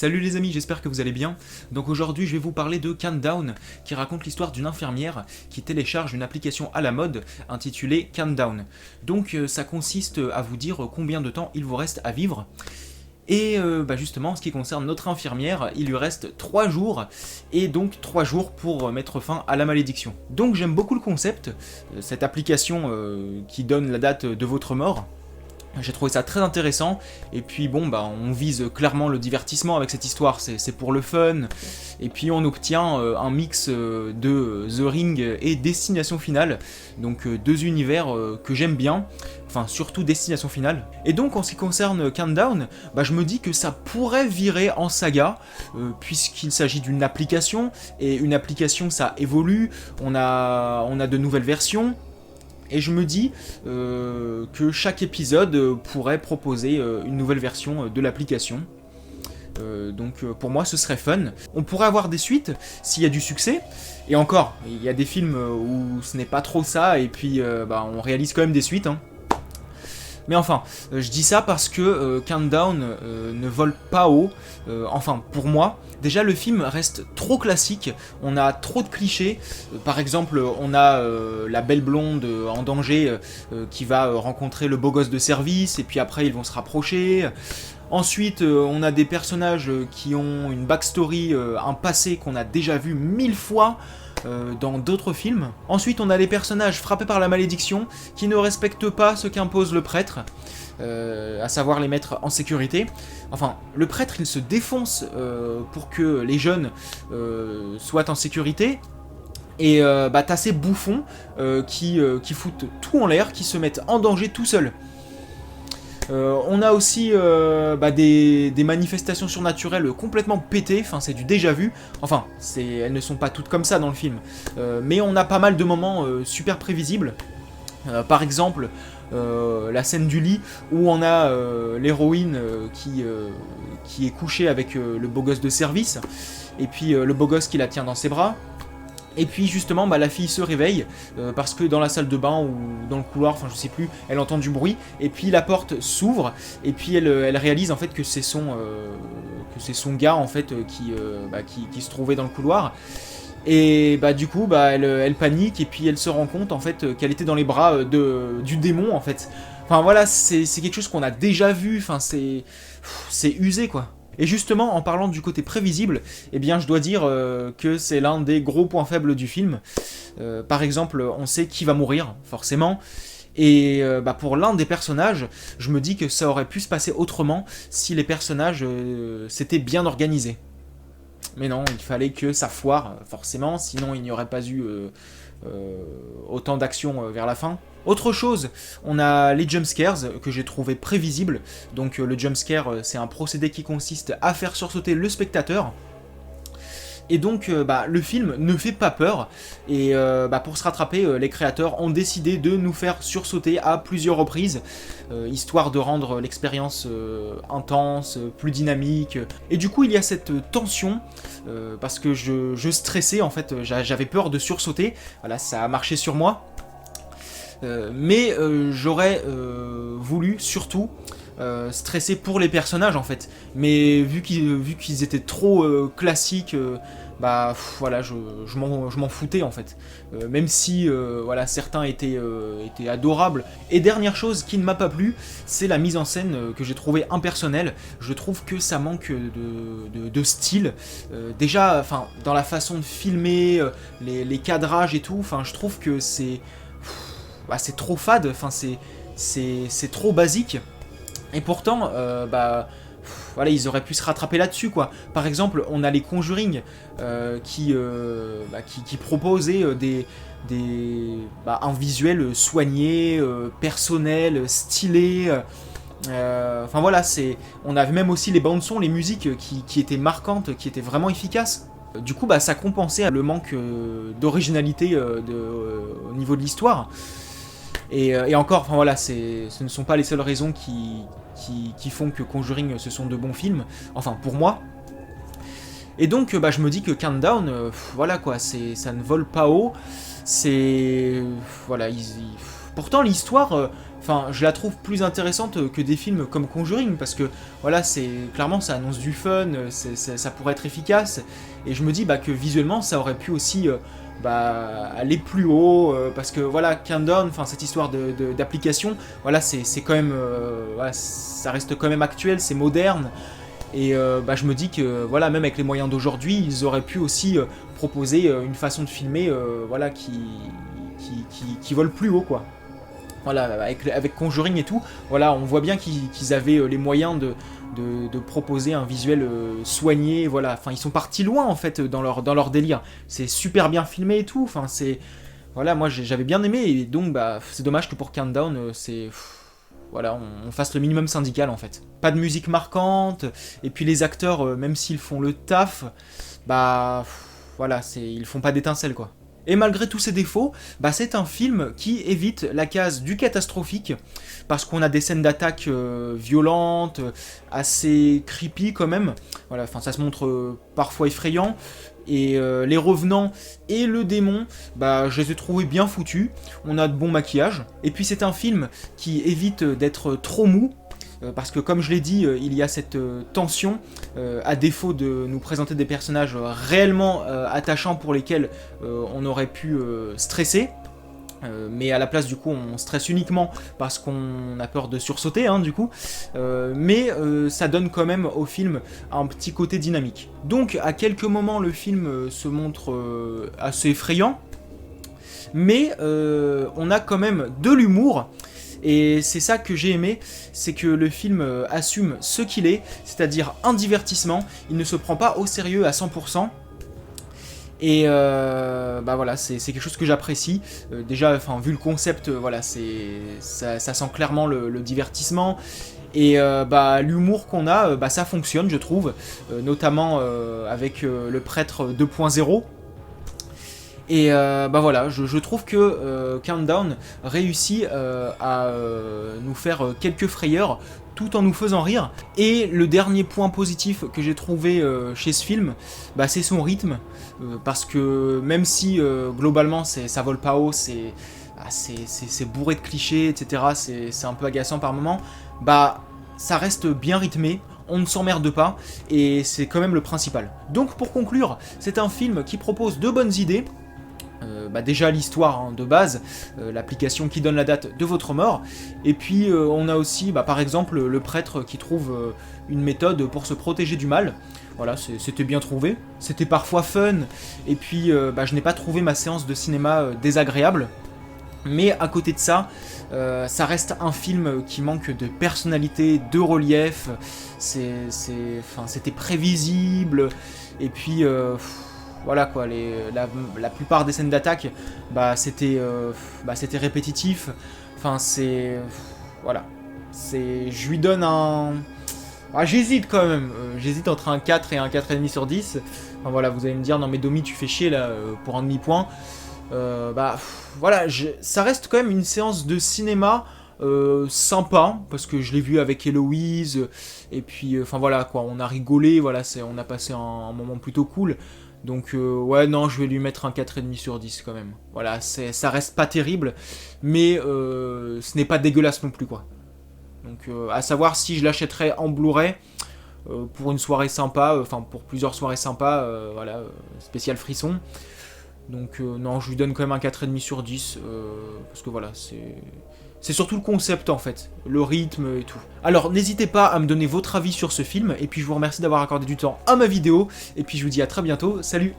Salut les amis, j'espère que vous allez bien. Donc aujourd'hui je vais vous parler de Countdown, qui raconte l'histoire d'une infirmière qui télécharge une application à la mode intitulée Countdown. Donc ça consiste à vous dire combien de temps il vous reste à vivre. Et justement, en ce qui concerne notre infirmière, il lui reste 3 jours, et donc 3 jours pour mettre fin à la malédiction. Donc j'aime beaucoup le concept, cette application qui donne la date de votre mort. J'ai trouvé ça très intéressant, et puis bon on vise clairement le divertissement avec cette histoire, c'est pour le fun, et puis on obtient un mix de The Ring et Destination Finale, donc deux univers que j'aime bien, enfin surtout Destination Finale. Et donc en ce qui concerne Countdown, je me dis que ça pourrait virer en saga, puisqu'il s'agit d'une application, et une application ça évolue, on a de nouvelles versions. Et je me dis que chaque épisode pourrait proposer une nouvelle version de l'application. Donc pour moi ce serait fun. On pourrait avoir des suites s'il y a du succès. Et encore, il y a des films où ce n'est pas trop ça, et puis on réalise quand même des suites. Mais enfin, je dis ça parce que Countdown ne vole pas haut, enfin pour moi. Déjà le film reste trop classique, on a trop de clichés, par exemple on a la belle blonde en danger qui va rencontrer le beau gosse de service, et puis après ils vont se rapprocher. Ensuite on a des personnages qui ont une backstory, un passé qu'on a déjà vu 1000 fois, dans d'autres films. Ensuite on a les personnages frappés par la malédiction qui ne respectent pas ce qu'impose le prêtre, à savoir les mettre en sécurité. Enfin, le prêtre il se défonce pour que les jeunes soient en sécurité. Et t'as ces bouffons qui foutent tout en l'air, qui se mettent en danger tout seuls. On a aussi des manifestations surnaturelles complètement pétées, enfin c'est du déjà vu, enfin elles ne sont pas toutes comme ça dans le film, mais on a pas mal de moments super prévisibles, par exemple la scène du lit où on a l'héroïne qui est couchée avec le beau gosse de service, et puis le beau gosse qui la tient dans ses bras. Et puis justement la fille se réveille parce que dans la salle de bain ou dans le couloir, enfin je sais plus, elle entend du bruit, et puis la porte s'ouvre, et puis elle réalise en fait que c'est son gars en fait qui se trouvait dans le couloir. Et du coup elle panique, et puis elle se rend compte en fait qu'elle était dans les bras du démon en fait. Enfin voilà, c'est quelque chose qu'on a déjà vu, enfin c'est usé quoi. Et justement, en parlant du côté prévisible, eh bien, je dois dire que c'est l'un des gros points faibles du film. Par exemple, on sait qui va mourir, forcément. Et pour l'un des personnages, je me dis que ça aurait pu se passer autrement si les personnages s'étaient bien organisés. Mais non, il fallait que ça foire, forcément, sinon il n'y aurait pas eu autant d'action vers la fin. Autre chose, on a les jumpscares que j'ai trouvé prévisibles. Donc le jumpscare, c'est un procédé qui consiste à faire sursauter le spectateur. Et donc le film ne fait pas peur, et pour se rattraper, les créateurs ont décidé de nous faire sursauter à plusieurs reprises, histoire de rendre l'expérience intense, plus dynamique. Et du coup il y a cette tension, parce que je stressais en fait, j'avais peur de sursauter, voilà, ça a marché sur moi. Mais j'aurais voulu surtout stresser pour les personnages en fait, mais vu qu'ils étaient trop classiques, voilà, je m'en foutais en fait, même si certains étaient adorables. Et dernière chose qui ne m'a pas plu, c'est la mise en scène que j'ai trouvée impersonnelle. Je trouve que ça manque de style, déjà dans la façon de filmer, les cadrages et tout, je trouve que c'est trop fade, c'est trop basique. Et pourtant, ils auraient pu se rattraper là-dessus, quoi. Par exemple, on a les Conjuring qui proposaient un visuel soigné, personnel, stylé. On avait même aussi les bandes-sons, les musiques qui étaient marquantes, qui étaient vraiment efficaces. Du coup, ça compensait le manque d'originalité au niveau de l'histoire. Et encore, ce ne sont pas les seules raisons qui font que Conjuring ce sont de bons films, enfin pour moi. Et donc je me dis que Countdown, ça ne vole pas haut, c'est... Pourtant l'histoire, je la trouve plus intéressante que des films comme Conjuring, parce que voilà, clairement ça annonce du fun, ça pourrait être efficace, et je me dis que visuellement ça aurait pu aussi aller plus haut, parce que voilà, Countdown, cette histoire d'application, voilà, c'est quand même, voilà, ça reste quand même actuel, c'est moderne, et je me dis que voilà, même avec les moyens d'aujourd'hui, ils auraient pu aussi proposer une façon de filmer, voilà, qui vole plus haut, quoi. Voilà, avec Conjuring et tout, voilà, on voit bien qu'ils avaient les moyens de proposer un visuel soigné, voilà, ils sont partis loin en fait dans leur délire, c'est super bien filmé et tout, voilà, moi j'avais bien aimé, et donc c'est dommage que pour Countdown, voilà, on fasse le minimum syndical en fait. Pas de musique marquante, et puis les acteurs, même s'ils font le taf, voilà, ils font pas d'étincelles, quoi. Et malgré tous ses défauts, c'est un film qui évite la case du catastrophique, parce qu'on a des scènes d'attaque violentes, assez creepy quand même, voilà, ça se montre parfois effrayant, et les revenants et le démon, je les ai trouvés bien foutus, on a de bons maquillages, et puis c'est un film qui évite d'être trop mou, parce que comme je l'ai dit, il y a cette tension, à défaut de nous présenter des personnages réellement attachants pour lesquels on aurait pu stresser, mais à la place du coup on stresse uniquement parce qu'on a peur de sursauter, du coup, mais ça donne quand même au film un petit côté dynamique. Donc à quelques moments le film se montre assez effrayant, mais on a quand même de l'humour. Et c'est ça que j'ai aimé, c'est que le film assume ce qu'il est, c'est-à-dire un divertissement, il ne se prend pas au sérieux à 100%, et voilà, c'est quelque chose que j'apprécie. Déjà, vu le concept, voilà, ça sent clairement le divertissement, et l'humour qu'on a, ça fonctionne, je trouve, notamment avec le prêtre 2.0. Et voilà, je trouve que Countdown réussit à nous faire quelques frayeurs tout en nous faisant rire. Et le dernier point positif que j'ai trouvé chez ce film, c'est son rythme, parce que même si globalement ça vole pas haut, c'est bourré de clichés, etc., c'est un peu agaçant par moments, ça reste bien rythmé, on ne s'emmerde pas, et c'est quand même le principal. Donc pour conclure, c'est un film qui propose de bonnes idées. Déjà l'histoire de base, l'application qui donne la date de votre mort, et puis on a aussi par exemple le prêtre qui trouve une méthode pour se protéger du mal. Voilà, c'était bien trouvé, c'était parfois fun, et puis je n'ai pas trouvé ma séance de cinéma désagréable, mais à côté de ça, ça reste un film qui manque de personnalité, de relief, c'était prévisible, et puis voilà quoi, la plupart des scènes d'attaque, c'était répétitif. Voilà. Je lui donne un... j'hésite quand même. J'hésite entre un 4 et un 4,5 sur 10. Voilà, vous allez me dire, non mais Domi, tu fais chier là, pour un demi-point. Voilà, ça reste quand même une séance de cinéma sympa, parce que je l'ai vu avec Héloïse, et puis, voilà quoi, on a rigolé, voilà, on a passé un moment plutôt cool. Donc ouais, non, je vais lui mettre un 4,5 sur 10 quand même. Voilà, ça reste pas terrible, mais ce n'est pas dégueulasse non plus, quoi. Donc à savoir si je l'achèterais en Blu-ray pour une soirée sympa, pour plusieurs soirées sympas, voilà, spécial frisson. Donc non, je lui donne quand même un 4,5 sur 10, parce que voilà, c'est surtout le concept en fait, le rythme et tout. Alors n'hésitez pas à me donner votre avis sur ce film, et puis je vous remercie d'avoir accordé du temps à ma vidéo, et puis je vous dis à très bientôt, salut!